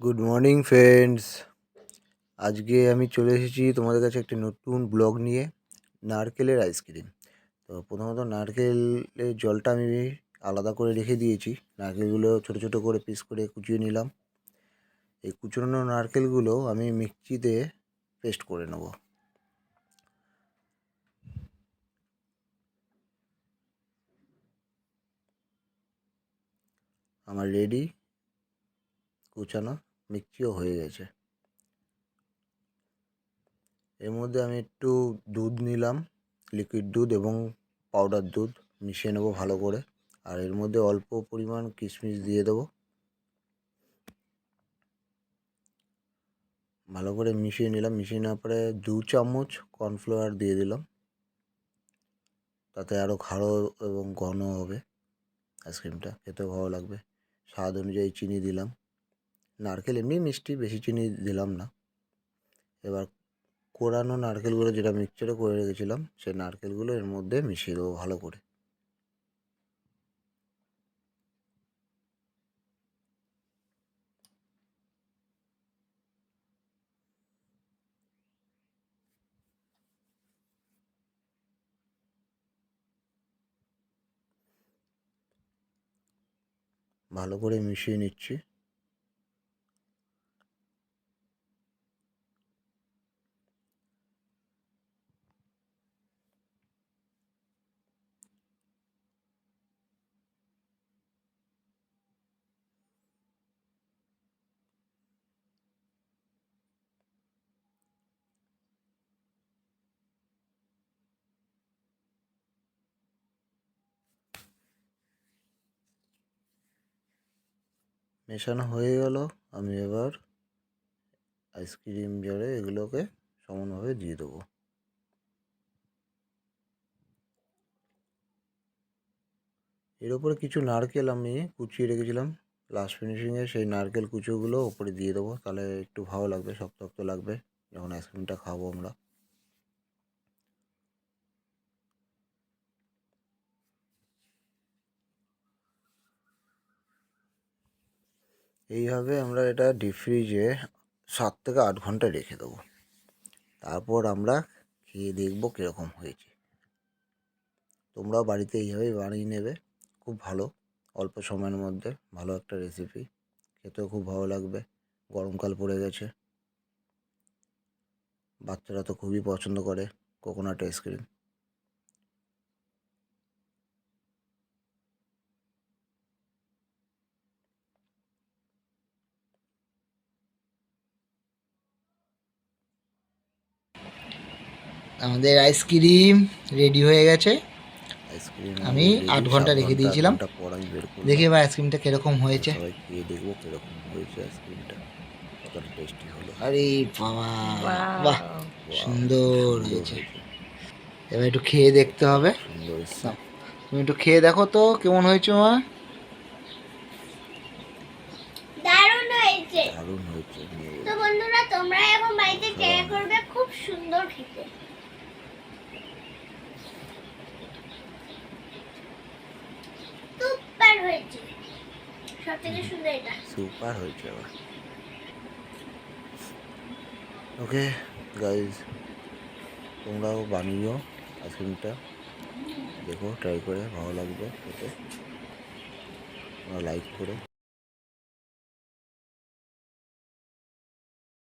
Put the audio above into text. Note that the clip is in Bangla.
Good morning friends. আজকে আমি চলে এসেছি তোমাদের কাছে একটি নতুন ব্লগ নিয়ে, নারকেলের আইসক্রিম। তো প্রথমত নারকেলের জলটা আমি আলাদা করে রেখে দিয়েছি। নারকেলগুলো ছোট ছোট করে পিস করে কুচিয়ে নিলাম। এই কুচোনো নারকেলগুলো আমি মিক্সিতে পেস্ট করে নেব। আমার রেডি, কুচানো মিক্সিও হয়ে গেছে। এর মধ্যে আমি একটু দুধ নিলাম, লিকুইড দুধ এবং পাউডার দুধ মিশিয়ে নেবো ভালো করে। আর এর মধ্যে অল্প পরিমাণ কিশমিশ দিয়ে দেবো। ভালো করে মিশিয়ে নিলাম। মিশিয়ে নেওয়ার পরে 2 চামচ কর্নফ্লাওয়ার দিয়ে দিলাম, তাতে আরও গাঢ় এবং ঘন হবে আইসক্রিমটা, খেতেও ভালো লাগবে। স্বাদ অনুযায়ী চিনি দিলাম। নারকেল এমনি মিষ্টি, বেশি চিনি দিলাম না। এবার কোরানো নারকেলগুলো যেটা মিক্সচারে করে রেখেছিলাম, সেই নারকেলগুলো এর মধ্যে মিশিয়ে দেবো ভালো করে। ভালো করে মিশিয়ে নিচ্ছি। মেশানো হয়ে গেল। আমি এবার আইসক্রিম জারে এগুলোকে সমানভাবে দিয়ে দেবো। এর উপরে কিছু নারকেল আমি কুচিয়ে রেখেছিলাম লাস্ট ফিনিশিংয়ে, সেই নারকেল কুচোগুলো ওপরে দিয়ে দেবো। তাহলে একটু ভালো লাগবে, শক্ত শক্ত লাগবে যখন আইসক্রিমটা খাবো আমরা। এইভাবে আমরা এটা ডিপ ফ্রিজে 7 থেকে 8 ঘন্টা রেখে দেবো। তারপর আমরা খেয়ে দেখবো কীরকম হয়েছে। তোমরাও বাড়িতে এইভাবেই বানিয়ে নেবে, খুব ভালো, অল্প সময়ের মধ্যে ভালো একটা রেসিপি, খেতেও খুব ভালো লাগবে। গরমকাল পড়ে গেছে, বাচ্চারা তো খুবই পছন্দ করে কোকোনাট আইসক্রিম। আমাদের আইসক্রিম রেডি হয়ে গেছে। আইসক্রিম আমি 8 ঘন্টা রেখে দিয়েছিলাম। পর আমি বের দেখি করলাম। এবার আইসক্রিমটা কিরকম হয়েছে। সবাই খেয়ে দেখবো কিরকম হয়েছে আইসক্রিমটা, কতটা টেস্টি হলো। আরে বাবা, বাহ সুন্দর সুন্দর হয়েছে। হয়েছে। এবার একটু খেয়ে দেখতে হবে। সুন্দর এসছে। নাও, তুমি একটু খেয়ে দেখো তো কেমন হয়েছে মা। দারুণ হয়েছে। দারুণ হয়েছে। তো বন্ধুরা, তোমরা এখন বাড়িতে ট্রাই করবে, খুব সুন্দর খেতে। সুপার হয়েছে, সবথেকে সুন্দর এটা। সুপার হয়েছে আবার। ওকে গাইজ, তোমরাও বানিও আইসক্রিমটা, দেখো ট্রাই করে, ভালো লাগবে খেতে। তোমরা লাইক করো।